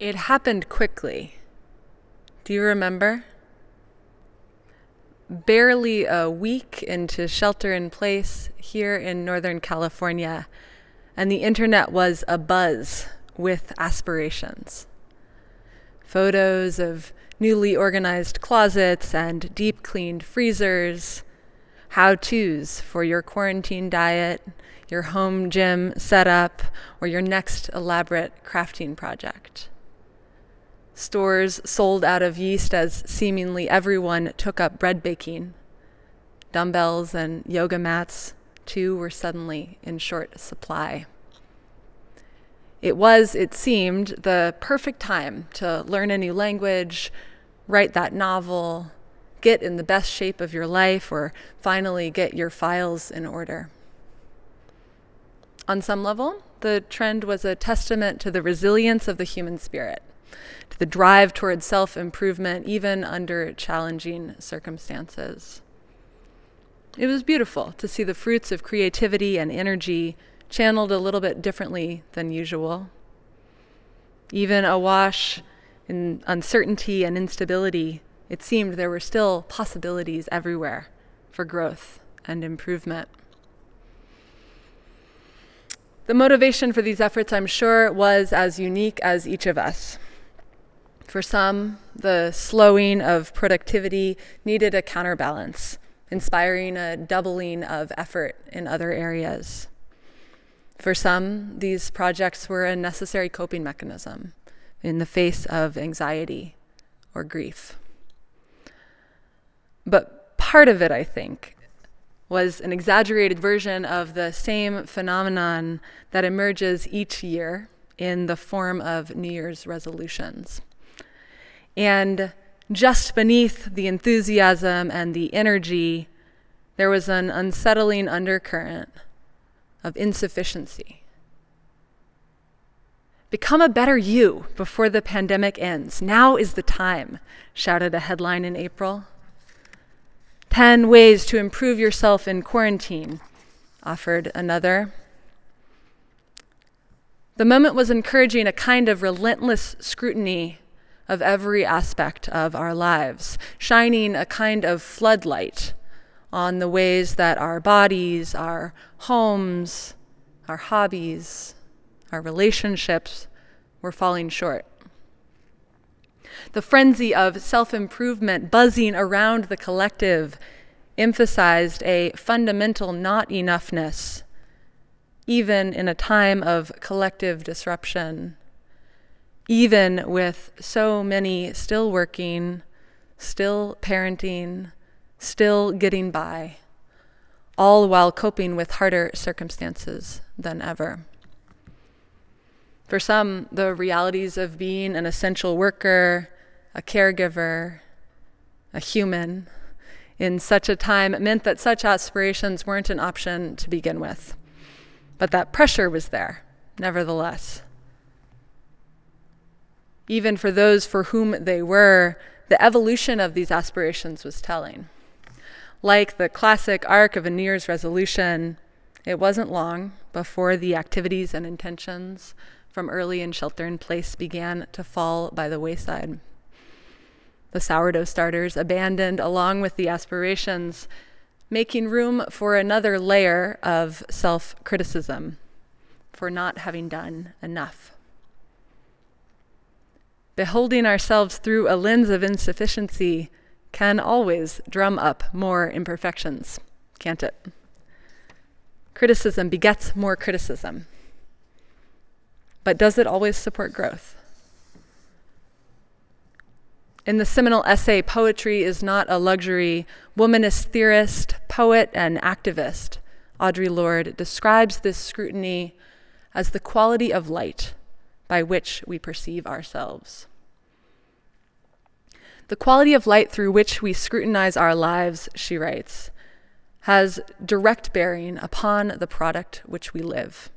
It happened quickly. Do you remember? Barely a week into shelter in place here in Northern California, and the internet was abuzz with aspirations. Photos of newly organized closets and deep cleaned freezers, how-tos for your quarantine diet, your home gym setup, or your next elaborate crafting project. Stores sold out of yeast as seemingly everyone took up bread baking. Dumbbells and yoga mats, too, were suddenly in short supply. It was, it seemed, the perfect time to learn a new language, write that novel, get in the best shape of your life, or finally get your files in order. On some level, the trend was a testament to the resilience of the human spirit, to the drive toward self-improvement even under challenging circumstances. It was beautiful to see the fruits of creativity and energy channeled a little bit differently than usual. Even awash in uncertainty and instability, it seemed there were still possibilities everywhere for growth and improvement. The motivation for these efforts, I'm sure, was as unique as each of us. For some, the slowing of productivity needed a counterbalance, inspiring a doubling of effort in other areas. For some, these projects were a necessary coping mechanism in the face of anxiety or grief. But part of it, I think, was an exaggerated version of the same phenomenon that emerges each year in the form of New Year's resolutions. And just beneath the enthusiasm and the energy, there was an unsettling undercurrent of insufficiency. "Become a better you before the pandemic ends. Now is the time," shouted a headline in April. 10 ways to improve yourself in quarantine, offered another. The moment was encouraging a kind of relentless scrutiny of every aspect of our lives, shining a kind of floodlight on the ways that our bodies, our homes, our hobbies, our relationships were falling short. The frenzy of self-improvement buzzing around the collective emphasized a fundamental not enoughness, even in a time of collective disruption, even with so many still working, still parenting, still getting by, all while coping with harder circumstances than ever. For some, the realities of being an essential worker, a caregiver, a human, in such a time meant that such aspirations weren't an option to begin with. But that pressure was there, nevertheless. Even for those for whom they were, the evolution of these aspirations was telling. Like the classic arc of a New Year's resolution, it wasn't long before the activities and intentions from early in shelter-in-place began to fall by the wayside. The sourdough starters abandoned along with the aspirations, making room for another layer of self-criticism for not having done enough. Beholding ourselves through a lens of insufficiency can always drum up more imperfections, can't it? Criticism begets more criticism. But does it always support growth? In the seminal essay, Poetry is Not a Luxury, womanist theorist, poet, and activist Audre Lorde describes this scrutiny as the quality of light by which we perceive ourselves. The quality of light through which we scrutinize our lives, she writes, has direct bearing upon the product which we live.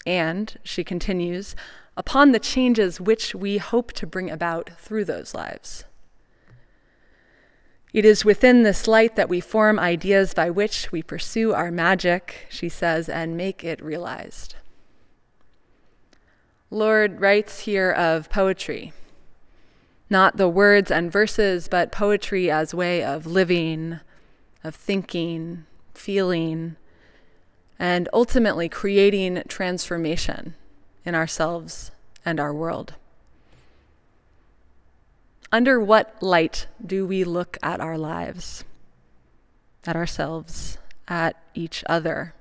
And, she continues, upon the changes which we hope to bring about through those lives. It is within this light that we form ideas by which we pursue our magic, she says, and make it realized. Lord writes here of poetry, not the words and verses, but poetry as way of living, of thinking, feeling, and ultimately creating transformation in ourselves and our world. Under what light do we look at our lives, at ourselves, at each other?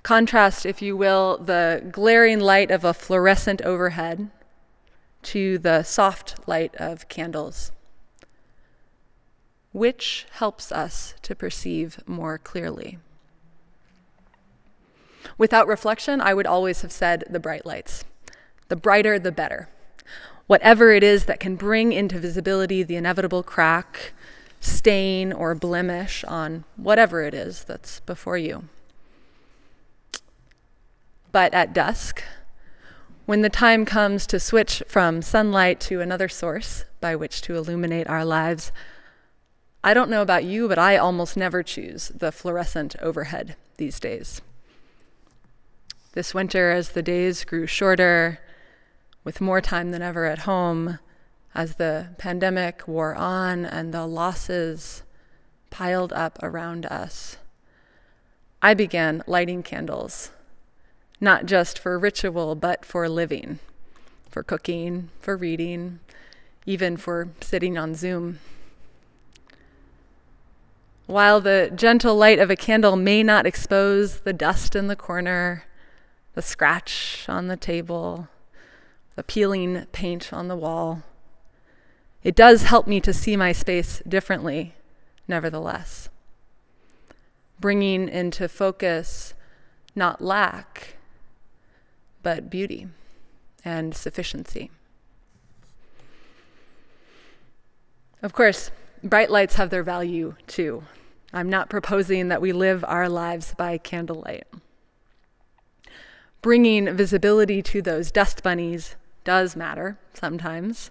Contrast, if you will, the glaring light of a fluorescent overhead to the soft light of candles. Which helps us to perceive more clearly? Without reflection, I would always have said the bright lights. The brighter, the better. Whatever it is that can bring into visibility the inevitable crack, stain, or blemish on whatever it is that's before you. But at dusk, when the time comes to switch from sunlight to another source by which to illuminate our lives, I don't know about you, but I almost never choose the fluorescent overhead these days. This winter, as the days grew shorter, with more time than ever at home, as the pandemic wore on and the losses piled up around us, I began lighting candles, not just for ritual, but for living, for cooking, for reading, even for sitting on Zoom. While the gentle light of a candle may not expose the dust in the corner, the scratch on the table, the peeling paint on the wall, it does help me to see my space differently, nevertheless. Bringing into focus not lack, but beauty and sufficiency. Of course, bright lights have their value too. I'm not proposing that we live our lives by candlelight. Bringing visibility to those dust bunnies does matter sometimes,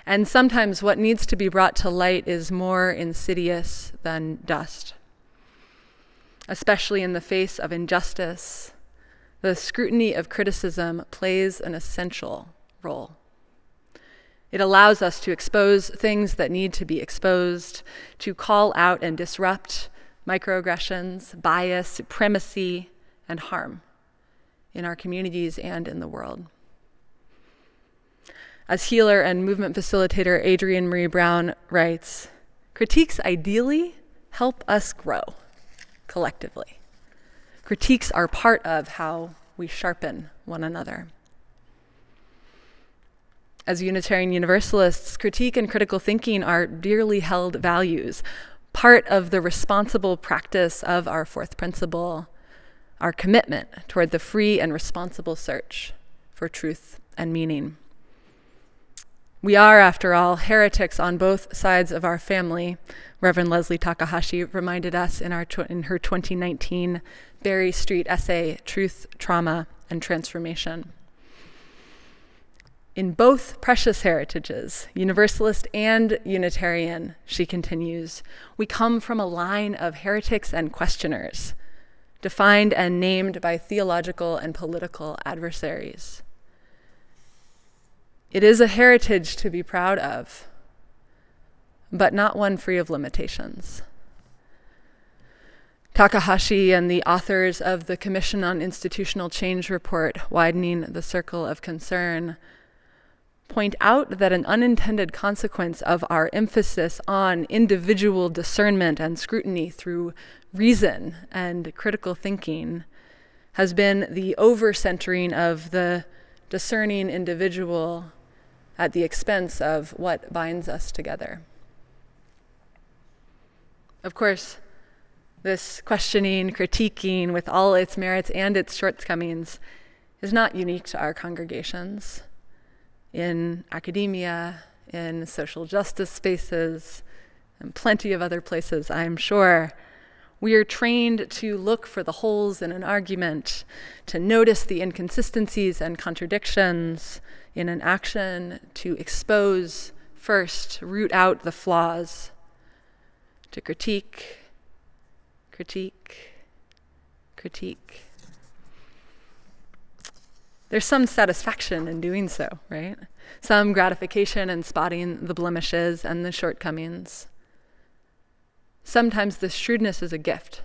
and sometimes what needs to be brought to light is more insidious than dust. Especially in the face of injustice, the scrutiny of criticism plays an essential role. It allows us to expose things that need to be exposed, to call out and disrupt microaggressions, bias, supremacy, and harm in our communities and in the world. As healer and movement facilitator Adrienne Marie Brown writes, critiques ideally help us grow collectively. Critiques are part of how we sharpen one another. As Unitarian Universalists, critique and critical thinking are dearly held values, part of the responsible practice of our fourth principle, our commitment toward the free and responsible search for truth and meaning. We are, after all, heretics on both sides of our family, Reverend Leslie Takahashi reminded us in her 2019 Berry Street essay, Truth, Trauma, and Transformation. In both precious heritages, Universalist and Unitarian, she continues, we come from a line of heretics and questioners, defined and named by theological and political adversaries. It is a heritage to be proud of, but not one free of limitations. Takahashi and the authors of the Commission on Institutional Change report, Widening the Circle of Concern, point out that an unintended consequence of our emphasis on individual discernment and scrutiny through reason and critical thinking has been the over-centering of the discerning individual at the expense of what binds us together. Of course, this questioning, critiquing, with all its merits and its shortcomings, is not unique to our congregations. In academia, in social justice spaces, and plenty of other places, I'm sure, we are trained to look for the holes in an argument, to notice the inconsistencies and contradictions in an action, to expose first, root out the flaws, to critique, critique, critique. There's some satisfaction in doing so, right? Some gratification in spotting the blemishes and the shortcomings. Sometimes this shrewdness is a gift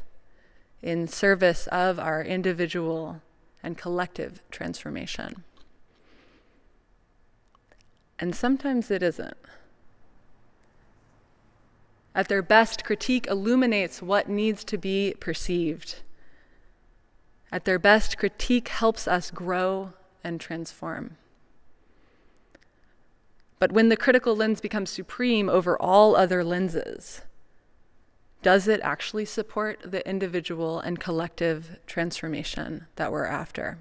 in service of our individual and collective transformation. And sometimes it isn't. At their best, critique illuminates what needs to be perceived. At their best, critique helps us grow and transform. But when the critical lens becomes supreme over all other lenses, does it actually support the individual and collective transformation that we're after?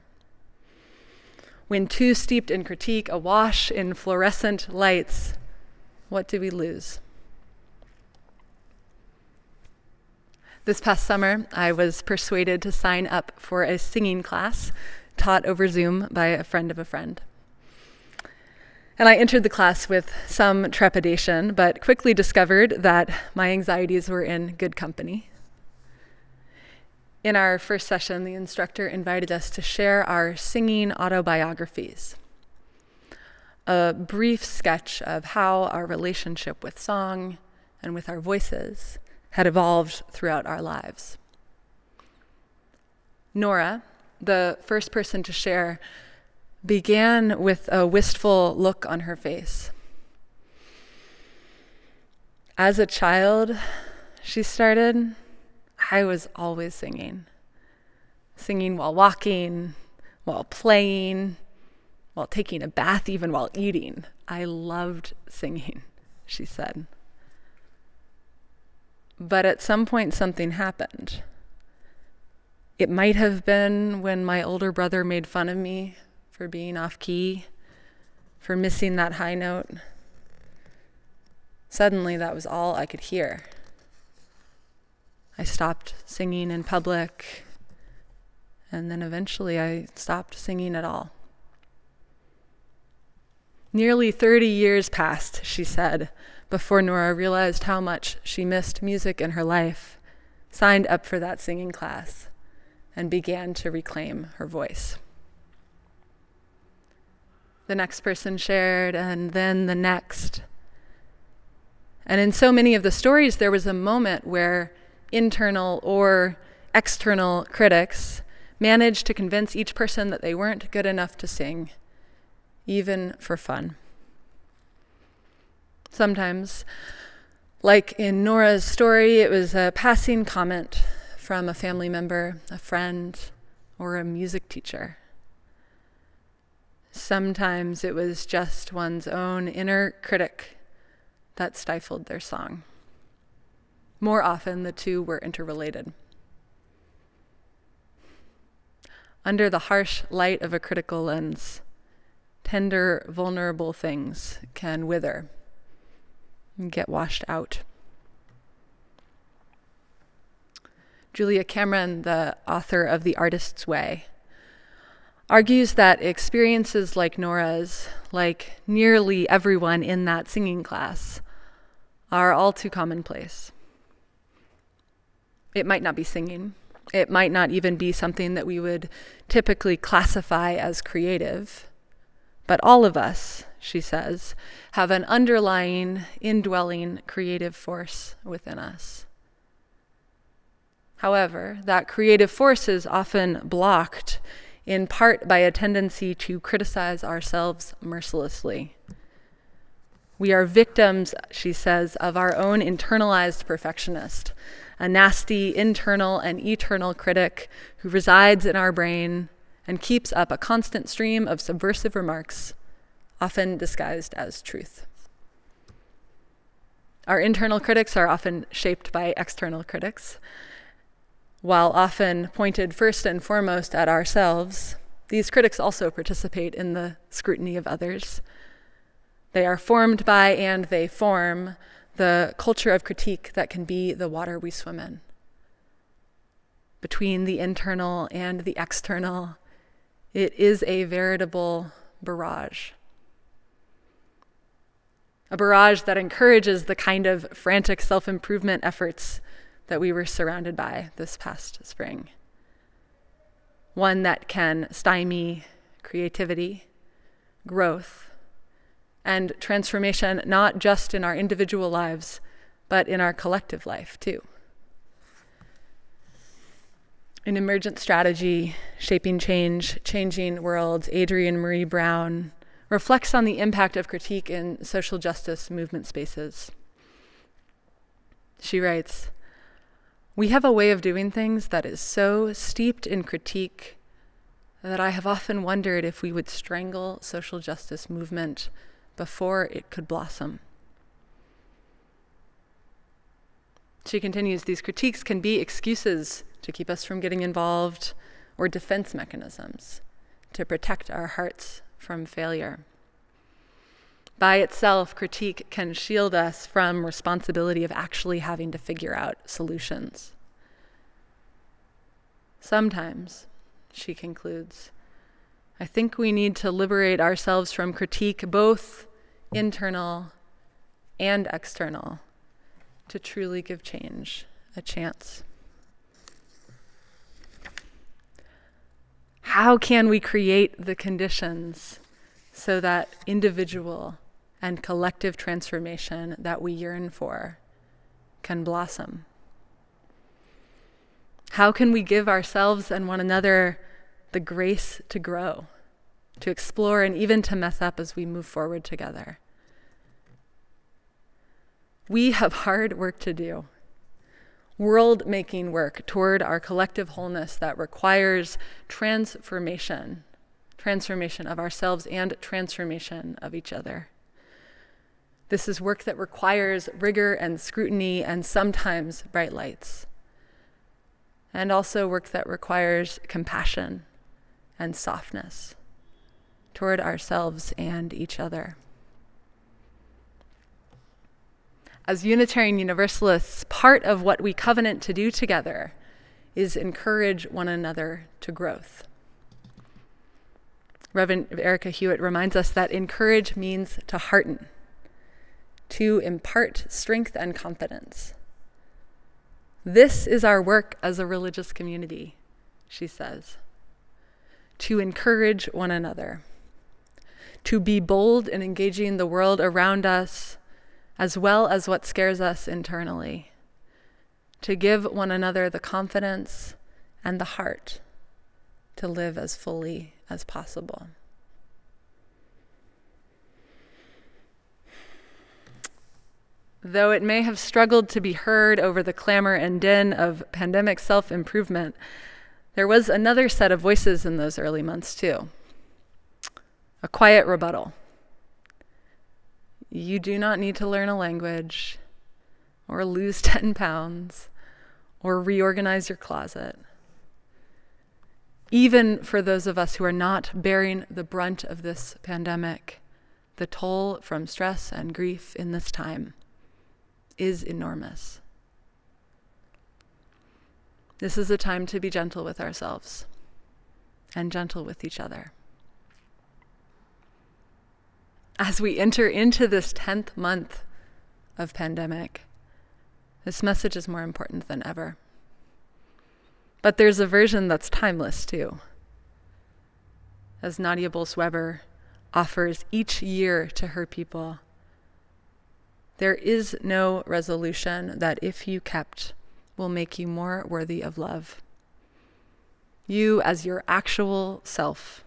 When too steeped in critique, awash in fluorescent lights, what do we lose? This past summer, I was persuaded to sign up for a singing class taught over Zoom by a friend of a friend. And I entered the class with some trepidation, but quickly discovered that my anxieties were in good company. In our first session, the instructor invited us to share our singing autobiographies, a brief sketch of how our relationship with song and with our voices had evolved throughout our lives. Nora, the first person to share, began with a wistful look on her face. As a child, she started, I was always singing. Singing while walking, while playing, while taking a bath, even while eating. I loved singing, she said. But at some point, something happened. It might have been when my older brother made fun of me for being off key, for missing that high note. Suddenly, that was all I could hear. I stopped singing in public, and then eventually I stopped singing at all. Nearly 30 years passed, she said, before Nora realized how much she missed music in her life, signed up for that singing class, and began to reclaim her voice. The next person shared, and then the next. And in so many of the stories, there was a moment where internal or external critics managed to convince each person that they weren't good enough to sing, even for fun. Sometimes, like in Nora's story, it was a passing comment from a family member, a friend, or a music teacher. Sometimes it was just one's own inner critic that stifled their song. More often, the two were interrelated. Under the harsh light of a critical lens, tender, vulnerable things can wither and get washed out. Julia Cameron, the author of The Artist's Way, argues that experiences like Nora's, like nearly everyone in that singing class, are all too commonplace. It might not be singing. It might not even be something that we would typically classify as creative. But all of us, she says, have an underlying, indwelling creative force within us. However, that creative force is often blocked in part by a tendency to criticize ourselves mercilessly. We are victims, she says, of our own internalized perfectionist, a nasty internal and eternal critic who resides in our brain and keeps up a constant stream of subversive remarks, often disguised as truth. Our internal critics are often shaped by external critics. While often pointed first and foremost at ourselves, these critics also participate in the scrutiny of others. They are formed by and they form the culture of critique that can be the water we swim in. Between the internal and the external, it is a veritable barrage. A barrage that encourages the kind of frantic self-improvement efforts that we were surrounded by this past spring. One that can stymie creativity, growth, and transformation, not just in our individual lives, but in our collective life too. In Emergent Strategy, Shaping Change, Changing Worlds, Adrienne Marie Brown reflects on the impact of critique in social justice movement spaces. She writes, "We have a way of doing things that is so steeped in critique that I have often wondered if we would strangle social justice movement before it could blossom." She continues, "These critiques can be excuses to keep us from getting involved or defense mechanisms to protect our hearts from failure. By itself, critique can shield us from responsibility of actually having to figure out solutions. Sometimes," she concludes, "I think we need to liberate ourselves from critique, both internal and external, to truly give change a chance." How can we create the conditions so that individual and collective transformation that we yearn for can blossom? How can we give ourselves and one another the grace to grow, to explore, and even to mess up as we move forward together? We have hard work to do, world-making work toward our collective wholeness that requires transformation of ourselves and transformation of each other. This is work that requires rigor and scrutiny and sometimes bright lights, and also work that requires compassion and softness toward ourselves and each other. As Unitarian Universalists, part of what we covenant to do together is encourage one another to growth. Reverend Erica Hewitt reminds us that encourage means to hearten, to impart strength and confidence. This is our work as a religious community, she says, to encourage one another, to be bold in engaging the world around us, as well as what scares us internally, to give one another the confidence and the heart to live as fully as possible. Though it may have struggled to be heard over the clamor and din of pandemic self-improvement, there was another set of voices in those early months too. A quiet rebuttal. You do not need to learn a language, or lose 10 pounds, or reorganize your closet. Even for those of us who are not bearing the brunt of this pandemic, the toll from stress and grief in this time is enormous. This is a time to be gentle with ourselves and gentle with each other. As we enter into this 10th month of pandemic, this message is more important than ever. But there's a version that's timeless too. As Nadia Bolz-Weber offers each year to her people, there is no resolution that if you kept will make you more worthy of love. You as your actual self,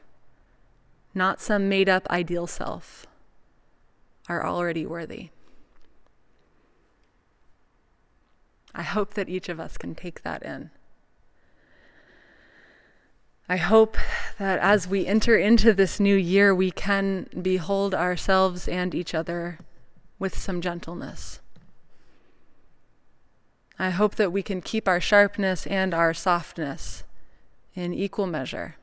not some made-up ideal self, are already worthy. I hope that each of us can take that in. I hope that as we enter into this new year, we can behold ourselves and each other with some gentleness. I hope that we can keep our sharpness and our softness in equal measure.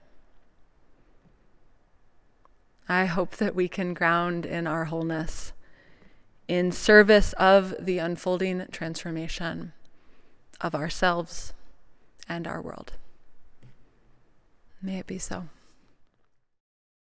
I hope that we can ground in our wholeness in service of the unfolding transformation of ourselves and our world. May it be so.